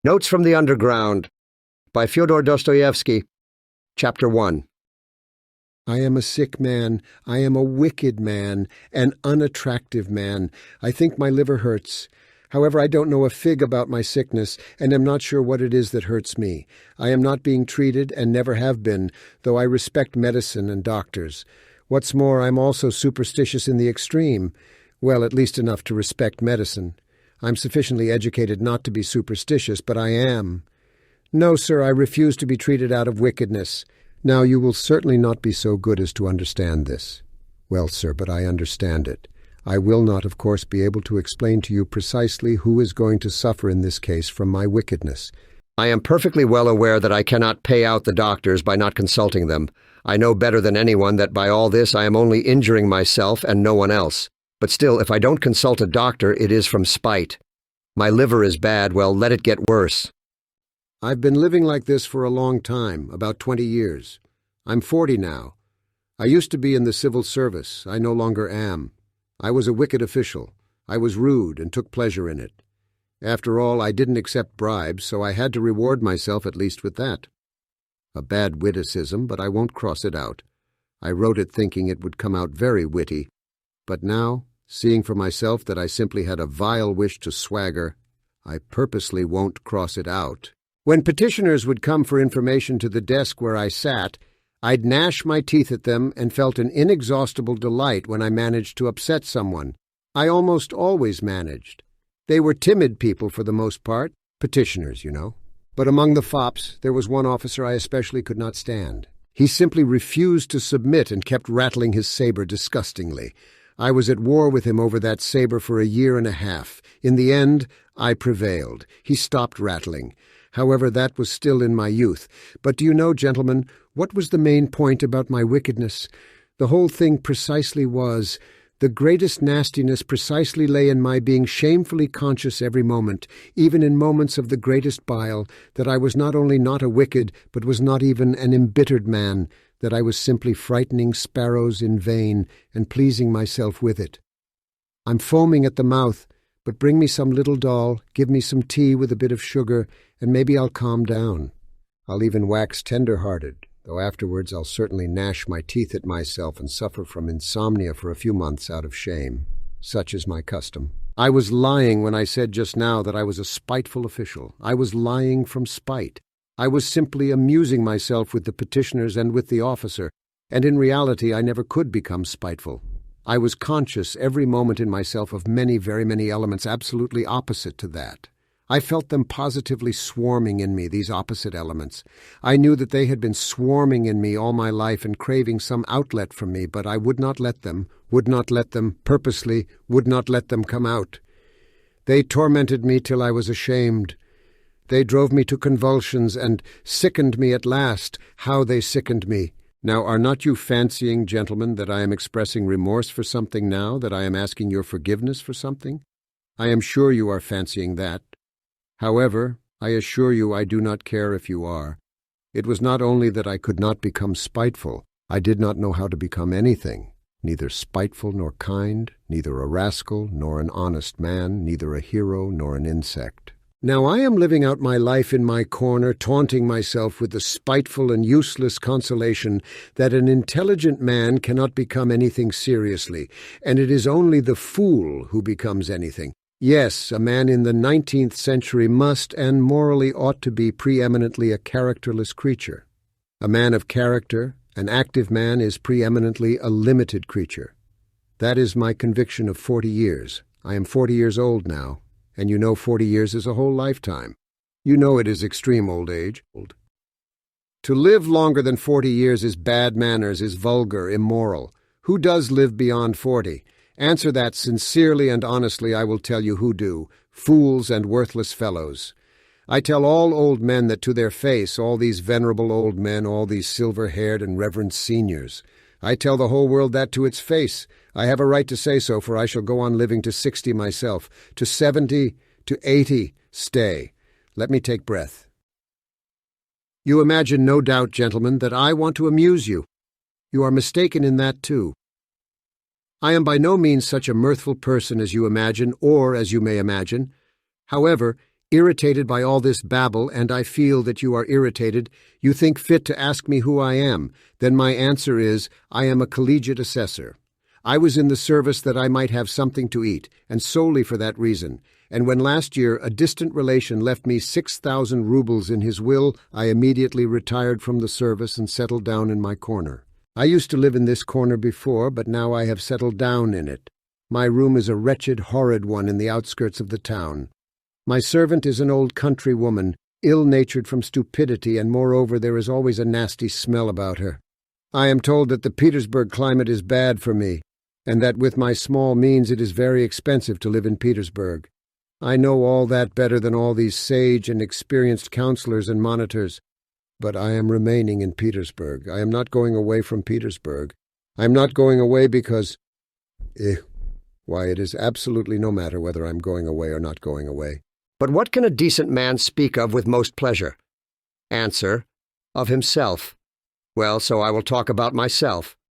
Notes from the Underground by Fyodor Dostoevsky, Chapter 1. I am a sick man. I am a wicked man, an unattractive man. I think my liver hurts. However, I don't know a fig about my sickness, and am not sure what it is that hurts me. I am not being treated, and never have been, though I respect medicine and doctors. What's more, I'm also superstitious in the extreme. Well, at least enough to respect medicine. I'm sufficiently educated not to be superstitious, but I am. No, sir, I refuse to be treated out of wickedness. Now, you will certainly not be so good as to understand this. Well, sir, but I understand it. I will not, of course, be able to explain to you precisely who is going to suffer in this case from my wickedness. I am perfectly well aware that I cannot pay out the doctors by not consulting them. I know better than anyone that by all this I am only injuring myself and no one else. But still, if I don't consult a doctor, it is from spite. My liver is bad, well, let it get worse. I've been living like this for a long time, about 20 years. I'm 40 now. I used to be in the civil service. I no longer am. I was a wicked official. I was rude and took pleasure in it. After all, I didn't accept bribes, so I had to reward myself at least with that. A bad witticism, but I won't cross it out. I wrote it thinking it would come out very witty. But now, seeing for myself that I simply had a vile wish to swagger, I purposely won't cross it out. When petitioners would come for information to the desk where I sat, I'd gnash my teeth at them and felt an inexhaustible delight when I managed to upset someone. I almost always managed. They were timid people for the most part, petitioners, you know. But among the fops, there was one officer I especially could not stand. He simply refused to submit and kept rattling his saber disgustingly. I was at war with him over that saber for a year and a half. In the end, I prevailed. He stopped rattling. However, that was still in my youth. But do you know, gentlemen, what was the main point about my wickedness? The whole thing precisely was, the greatest nastiness precisely lay in my being shamefully conscious every moment, even in moments of the greatest bile, that I was not only not a wicked, but was not even an embittered man, that I was simply frightening sparrows in vain and pleasing myself with it. I'm foaming at the mouth, but bring me some little doll, give me some tea with a bit of sugar, and maybe I'll calm down. I'll even wax tender-hearted, though afterwards I'll certainly gnash my teeth at myself and suffer from insomnia for a few months out of shame. Such is my custom. I was lying when I said just now that I was a spiteful official. I was lying from spite. I was simply amusing myself with the petitioners and with the officer, and in reality I never could become spiteful. I was conscious every moment in myself of many, very many elements absolutely opposite to that. I felt them positively swarming in me, these opposite elements. I knew that they had been swarming in me all my life and craving some outlet from me, but I would not let them, purposely would not let them come out. They tormented me till I was ashamed. They drove me to convulsions and sickened me at last. How they sickened me! Now, are not you fancying, gentlemen, that I am expressing remorse for something now, that I am asking your forgiveness for something? I am sure you are fancying that. However, I assure you I do not care if you are. It was not only that I could not become spiteful, I did not know how to become anything, neither spiteful nor kind, neither a rascal nor an honest man, neither a hero nor an insect. Now I am living out my life in my corner, taunting myself with the spiteful and useless consolation that an intelligent man cannot become anything seriously, and it is only the fool who becomes anything. Yes, a man in the 19th century must and morally ought to be preeminently a characterless creature. A man of character, an active man, is preeminently a limited creature. That is my conviction of 40 years. I am 40 years old now. And you know 40 years is a whole lifetime. You know it is extreme old age. To live longer than 40 years is bad manners, is vulgar, immoral. Who does live beyond 40? Answer that sincerely and honestly. I will tell you who do. Fools and worthless fellows. I tell all old men that to their face, all these venerable old men, all these silver-haired and reverend seniors. I tell the whole world that to its face. I have a right to say so, for I shall go on living to 60 myself, to 70, to 80. Stay. Let me take breath. You imagine, no doubt, gentlemen, that I want to amuse you. You are mistaken in that, too. I am by no means such a mirthful person as you imagine, or as you may imagine. However, Irritated by all this babble, and I feel that you are irritated, you think fit to ask me who I am. Then my answer is, I am a collegiate assessor. I was in the service that I might have something to eat, and solely for that reason. And when last year a distant relation left me 6,000 rubles in his will, I immediately retired from the service and settled down in my corner. I used to live in this corner before, but now I have settled down in it. My room is a wretched, horrid one in the outskirts of the town. My servant is an old country woman, ill-natured from stupidity, and moreover there is always a nasty smell about her. I am told that the Petersburg climate is bad for me, and that with my small means it is very expensive to live in Petersburg. I know all that better than all these sage and experienced counselors and monitors. But I am remaining in Petersburg. I am not going away from Petersburg. I am not going away because... Why, it is absolutely no matter whether I'm going away or not going away. But what can a decent man speak of with most pleasure? Answer, of himself. Well, so I will talk about myself.